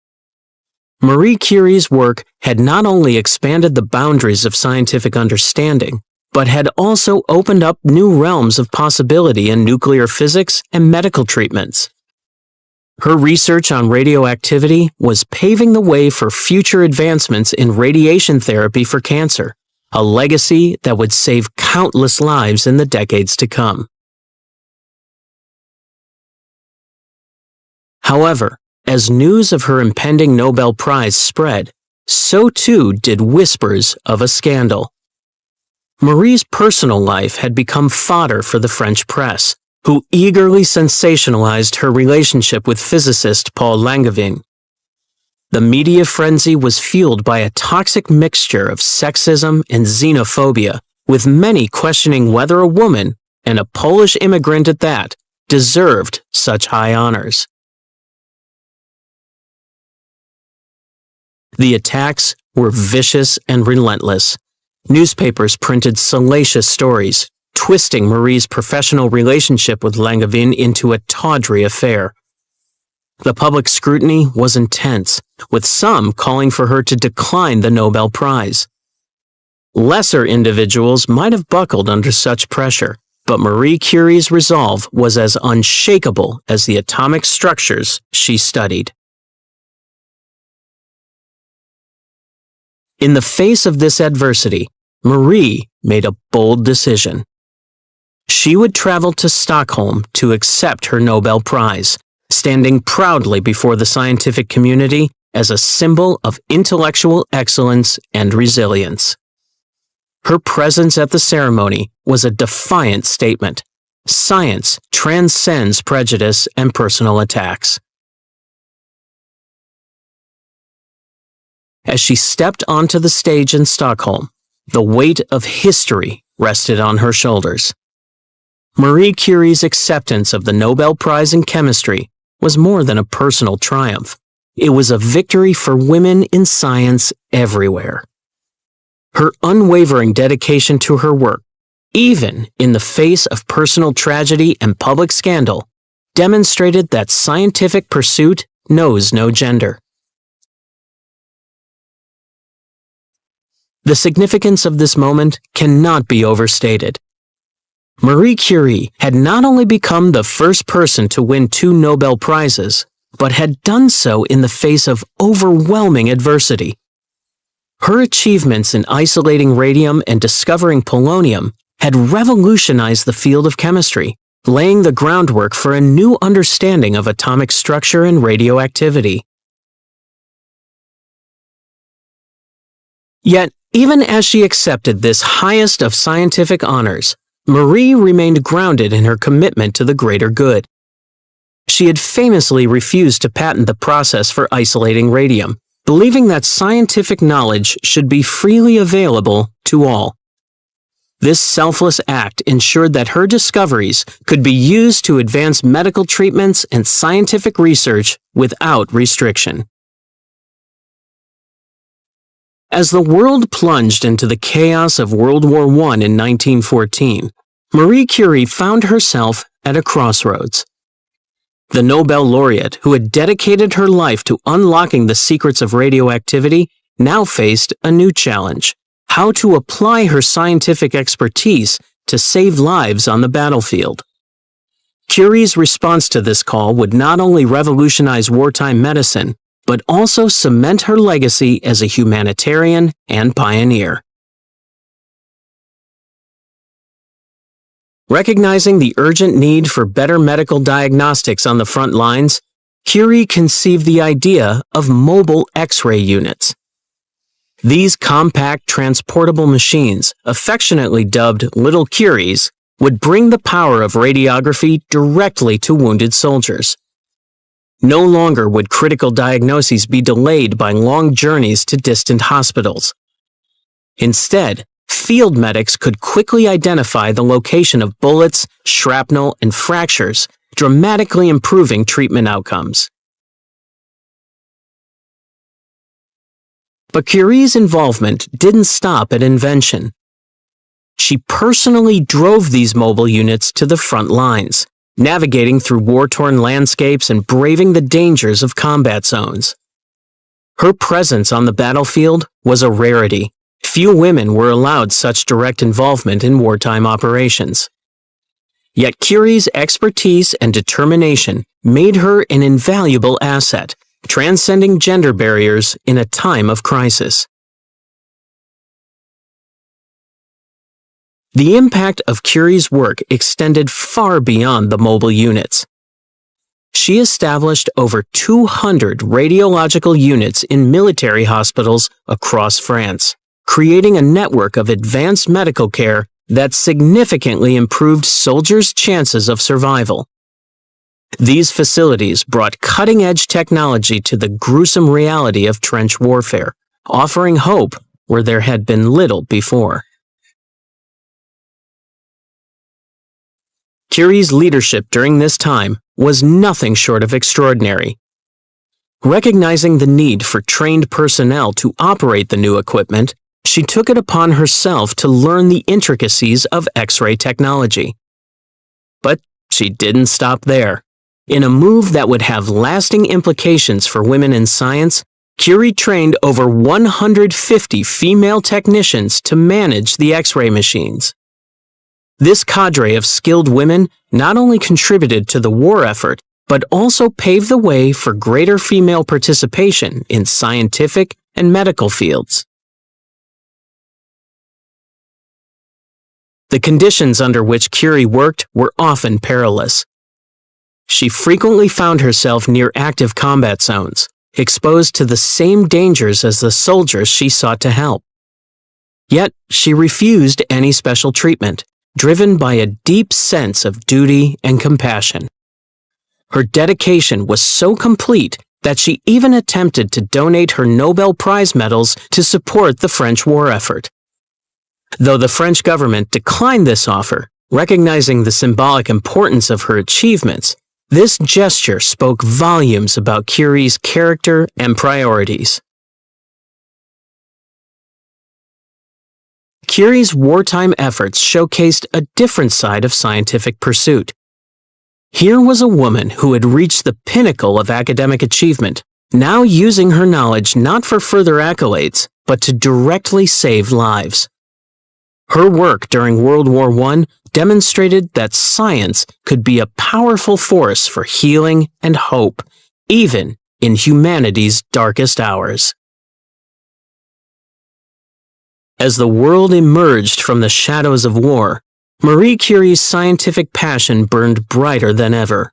Marie Curie's work had not only expanded the boundaries of scientific understanding, but had also opened up new realms of possibility in nuclear physics and medical treatments. Her research on radioactivity was paving the way for future advancements in radiation therapy for cancer, a legacy that would save countless lives in the decades to come. However, as news of her impending Nobel Prize spread, so too did whispers of a scandal. Marie's personal life had become fodder for the French press, who eagerly sensationalized her relationship with physicist Paul Langevin. The media frenzy was fueled by a toxic mixture of sexism and xenophobia, with many questioning whether a woman, and a Polish immigrant at that, deserved such high honors. The attacks were vicious and relentless. Newspapers printed salacious stories, twisting Marie's professional relationship with Langevin into a tawdry affair. The public scrutiny was intense, with some calling for her to decline the Nobel Prize. Lesser individuals might have buckled under such pressure, but Marie Curie's resolve was as unshakable as the atomic structures she studied. In the face of this adversity, Marie made a bold decision. She would travel to Stockholm to accept her Nobel Prize, standing proudly before the scientific community as a symbol of intellectual excellence and resilience. Her presence at the ceremony was a defiant statement. Science transcends prejudice and personal attacks. As she stepped onto the stage in Stockholm, the weight of history rested on her shoulders. Marie Curie's acceptance of the Nobel Prize in Chemistry was more than a personal triumph. It was a victory for women in science everywhere. Her unwavering dedication to her work, even in the face of personal tragedy and public scandal, demonstrated that scientific pursuit knows no gender. The significance of this moment cannot be overstated. Marie Curie had not only become the first person to win 2 Nobel Prizes, but had done so in the face of overwhelming adversity. Her achievements in isolating radium and discovering polonium had revolutionized the field of chemistry, laying the groundwork for a new understanding of atomic structure and radioactivity. Yet, even as she accepted this highest of scientific honors, Marie remained grounded in her commitment to the greater good. She had famously refused to patent the process for isolating radium, believing that scientific knowledge should be freely available to all. This selfless act ensured that her discoveries could be used to advance medical treatments and scientific research without restriction. As the world plunged into the chaos of World War I in 1914, Marie Curie found herself at a crossroads. The Nobel laureate, who had dedicated her life to unlocking the secrets of radioactivity, now faced a new challenge: how to apply her scientific expertise to save lives on the battlefield. Curie's response to this call would not only revolutionize wartime medicine, but also cement her legacy as a humanitarian and pioneer. Recognizing the urgent need for better medical diagnostics on the front lines, Curie conceived the idea of mobile X-ray units. These compact, transportable machines, affectionately dubbed Little Curies, would bring the power of radiography directly to wounded soldiers. No longer would critical diagnoses be delayed by long journeys to distant hospitals. Instead, field medics could quickly identify the location of bullets, shrapnel, and fractures, dramatically improving treatment outcomes. But Curie's involvement didn't stop at invention. She personally drove these mobile units to the front lines, navigating through war-torn landscapes and braving the dangers of combat zones. Her presence on the battlefield was a rarity. Few women were allowed such direct involvement in wartime operations. Yet Curie's expertise and determination made her an invaluable asset, transcending gender barriers in a time of crisis. The impact of Curie's work extended far beyond the mobile units. She established over 200 radiological units in military hospitals across France, creating a network of advanced medical care that significantly improved soldiers' chances of survival. These facilities brought cutting-edge technology to the gruesome reality of trench warfare, offering hope where there had been little before. Curie's leadership during this time was nothing short of extraordinary. Recognizing the need for trained personnel to operate the new equipment, she took it upon herself to learn the intricacies of X-ray technology. But she didn't stop there. In a move that would have lasting implications for women in science, Curie trained over 150 female technicians to manage the X-ray machines. This cadre of skilled women not only contributed to the war effort, but also paved the way for greater female participation in scientific and medical fields. The conditions under which Curie worked were often perilous. She frequently found herself near active combat zones, exposed to the same dangers as the soldiers she sought to help. Yet, she refused any special treatment, driven by a deep sense of duty and compassion. Her dedication was so complete that she even attempted to donate her Nobel Prize medals to support the French war effort. Though the French government declined this offer, recognizing the symbolic importance of her achievements, this gesture spoke volumes about Curie's character and priorities. Curie's wartime efforts showcased a different side of scientific pursuit. Here was a woman who had reached the pinnacle of academic achievement, now using her knowledge not for further accolades, but to directly save lives. Her work during World War I demonstrated that science could be a powerful force for healing and hope, even in humanity's darkest hours. As the world emerged from the shadows of war, Marie Curie's scientific passion burned brighter than ever.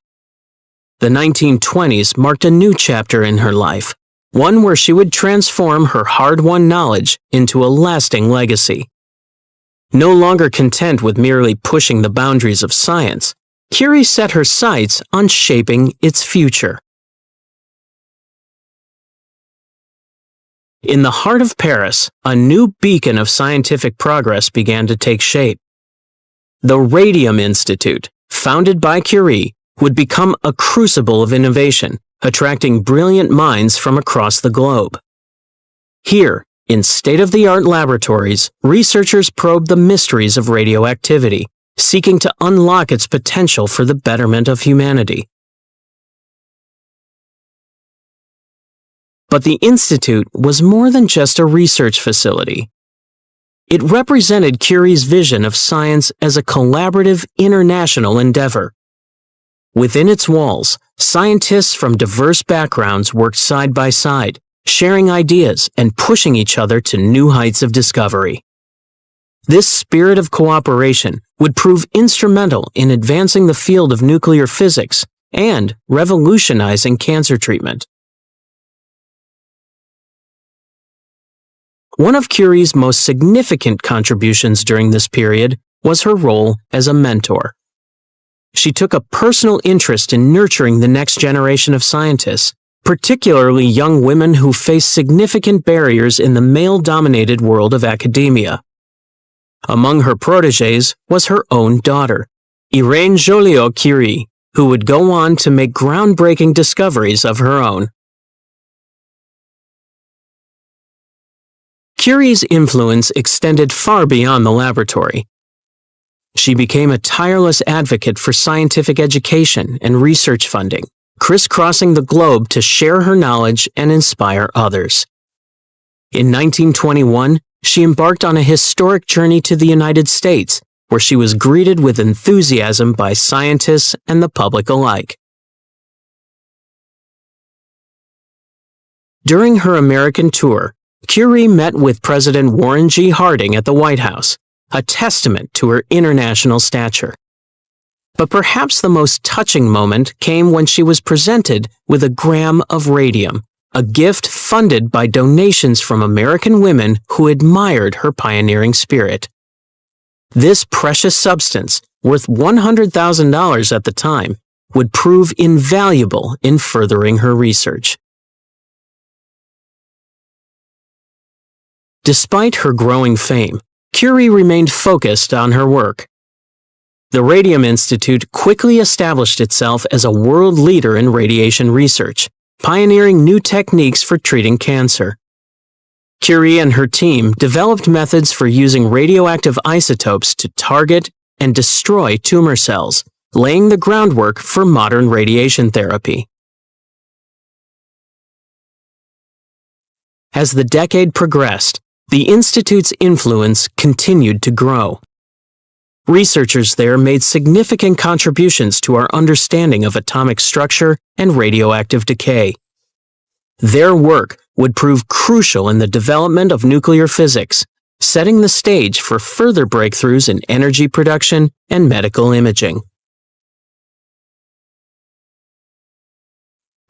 The 1920s marked a new chapter in her life, one where she would transform her hard-won knowledge into a lasting legacy. No longer content with merely pushing the boundaries of science, Curie set her sights on shaping its future. In the heart of Paris, a new beacon of scientific progress began to take shape. The Radium Institute, founded by Curie, would become a crucible of innovation, attracting brilliant minds from across the globe. Here, in state-of-the-art laboratories, researchers probed the mysteries of radioactivity, seeking to unlock its potential for the betterment of humanity. But the Institute was more than just a research facility. It represented Curie's vision of science as a collaborative international endeavor. Within its walls, scientists from diverse backgrounds worked side by side, sharing ideas and pushing each other to new heights of discovery. This spirit of cooperation would prove instrumental in advancing the field of nuclear physics and revolutionizing cancer treatment. One of Curie's most significant contributions during this period was her role as a mentor. She took a personal interest in nurturing the next generation of scientists, particularly young women who face significant barriers in the male-dominated world of academia. Among her protégés was her own daughter, Irène Joliot-Curie, who would go on to make groundbreaking discoveries of her own. Curie's influence extended far beyond the laboratory. She became a tireless advocate for scientific education and research funding, crisscrossing the globe to share her knowledge and inspire others. In 1921, she embarked on a historic journey to the United States, where she was greeted with enthusiasm by scientists and the public alike. During her American tour, Curie met with President Warren G. Harding at the White House, a testament to her international stature. But perhaps the most touching moment came when she was presented with a gram of radium, a gift funded by donations from American women who admired her pioneering spirit. This precious substance, worth $100,000 at the time, would prove invaluable in furthering her research. Despite her growing fame, Curie remained focused on her work. The Radium Institute quickly established itself as a world leader in radiation research, pioneering new techniques for treating cancer. Curie and her team developed methods for using radioactive isotopes to target and destroy tumor cells, laying the groundwork for modern radiation therapy. As the decade progressed, the Institute's influence continued to grow. Researchers there made significant contributions to our understanding of atomic structure and radioactive decay. Their work would prove crucial in the development of nuclear physics, setting the stage for further breakthroughs in energy production and medical imaging.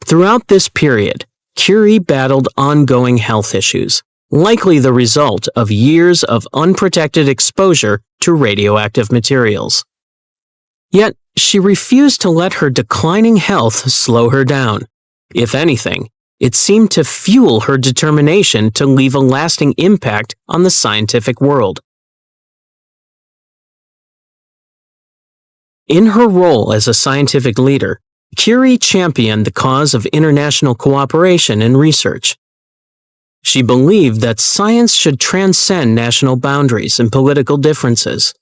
Throughout this period, Curie battled ongoing health issues, likely the result of years of unprotected exposure to radioactive materials. Yet, she refused to let her declining health slow her down. If anything, it seemed to fuel her determination to leave a lasting impact on the scientific world. In her role as a scientific leader, Curie championed the cause of international cooperation and research. She believed that science should transcend national boundaries and political differences.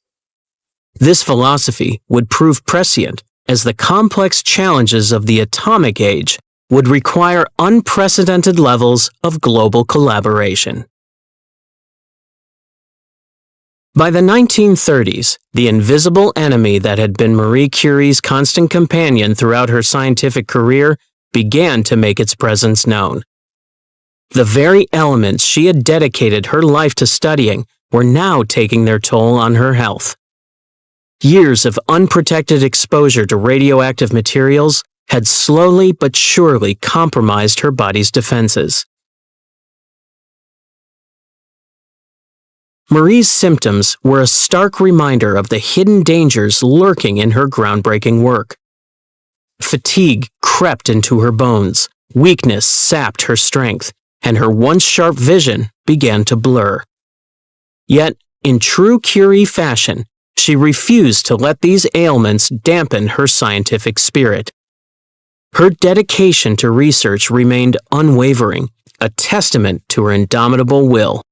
This philosophy would prove prescient as the complex challenges of the atomic age would require unprecedented levels of global collaboration. By the 1930s, the invisible enemy that had been Marie Curie's constant companion throughout her scientific career began to make its presence known. The very elements she had dedicated her life to studying were now taking their toll on her health. Years of unprotected exposure to radioactive materials had slowly but surely compromised her body's defenses. Marie's symptoms were a stark reminder of the hidden dangers lurking in her groundbreaking work. Fatigue crept into her bones, weakness sapped her strength, and her once sharp vision began to blur. Yet, in true Curie fashion, she refused to let these ailments dampen her scientific spirit. Her dedication to research remained unwavering, a testament to her indomitable will.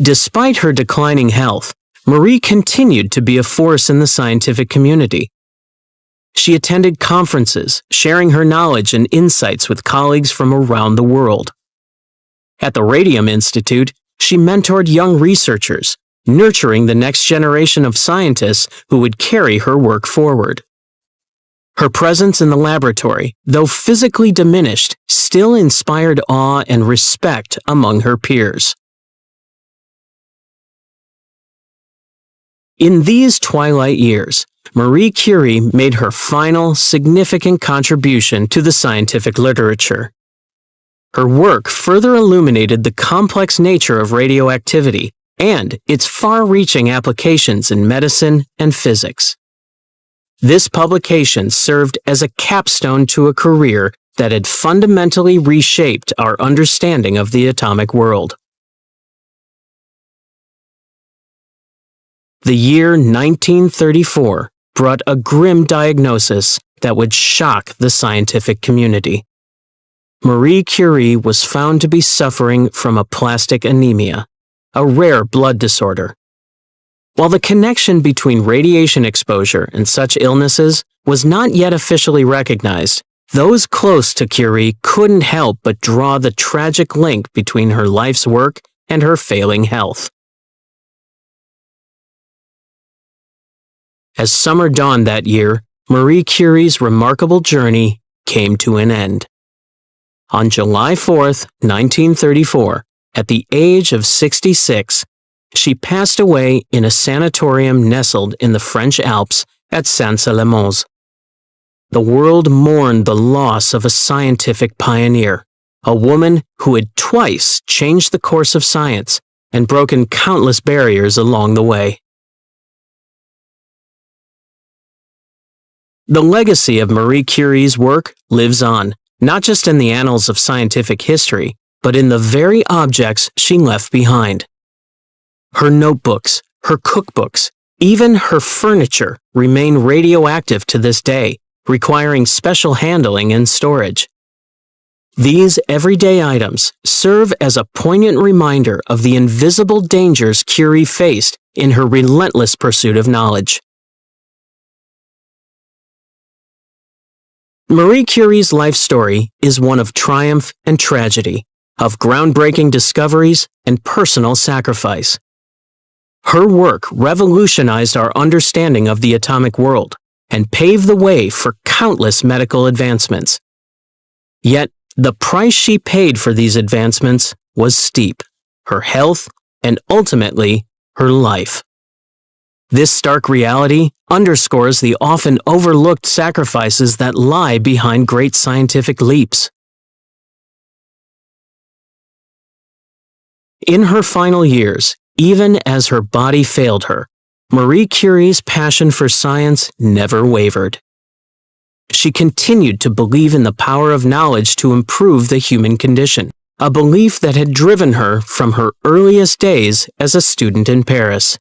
Despite her declining health, Marie continued to be a force in the scientific community. She attended conferences, sharing her knowledge and insights with colleagues from around the world. At the Radium Institute, she mentored young researchers, nurturing the next generation of scientists who would carry her work forward. Her presence in the laboratory, though physically diminished, still inspired awe and respect among her peers. In these twilight years, Marie Curie made her final, significant contribution to the scientific literature. Her work further illuminated the complex nature of radioactivity and its far-reaching applications in medicine and physics. This publication served as a capstone to a career that had fundamentally reshaped our understanding of the atomic world. The year 1934 brought a grim diagnosis that would shock the scientific community. Marie Curie was found to be suffering from aplastic anemia, a rare blood disorder. While the connection between radiation exposure and such illnesses was not yet officially recognized, those close to Curie couldn't help but draw the tragic link between her life's work and her failing health. As summer dawned that year, Marie Curie's remarkable journey came to an end. On July 4, 1934, at the age of 66, she passed away in a sanatorium nestled in the French Alps at Saint-Clément. The world mourned the loss of a scientific pioneer, a woman who had twice changed the course of science and broken countless barriers along the way. The legacy of Marie Curie's work lives on, not just in the annals of scientific history, but in the very objects she left behind. Her notebooks, her cookbooks, even her furniture remain radioactive to this day, requiring special handling and storage. These everyday items serve as a poignant reminder of the invisible dangers Curie faced in her relentless pursuit of knowledge. Marie Curie's life story is one of triumph and tragedy, of groundbreaking discoveries and personal sacrifice. Her work revolutionized our understanding of the atomic world and paved the way for countless medical advancements. Yet, The price she paid for these advancements was steep: her health and ultimately her life. This stark reality underscores the often overlooked sacrifices that lie behind great scientific leaps. In her final years, even as her body failed her, Marie Curie's passion for science never wavered. She continued to believe in the power of knowledge to improve the human condition, a belief that had driven her from her earliest days as a student in Paris.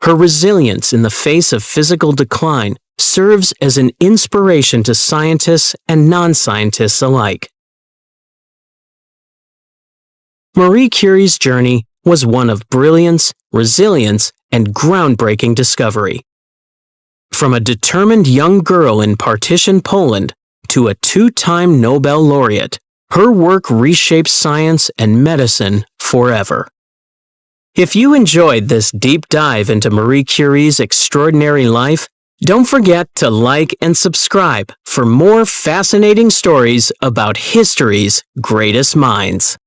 Her resilience in the face of physical decline serves as an inspiration to scientists and non-scientists alike. Marie Curie's journey was one of brilliance, resilience, and groundbreaking discovery. From a determined young girl in partition Poland to a two-time Nobel laureate, her work reshaped science and medicine forever. If you enjoyed this deep dive into Marie Curie's extraordinary life, don't forget to like and subscribe for more fascinating stories about history's greatest minds.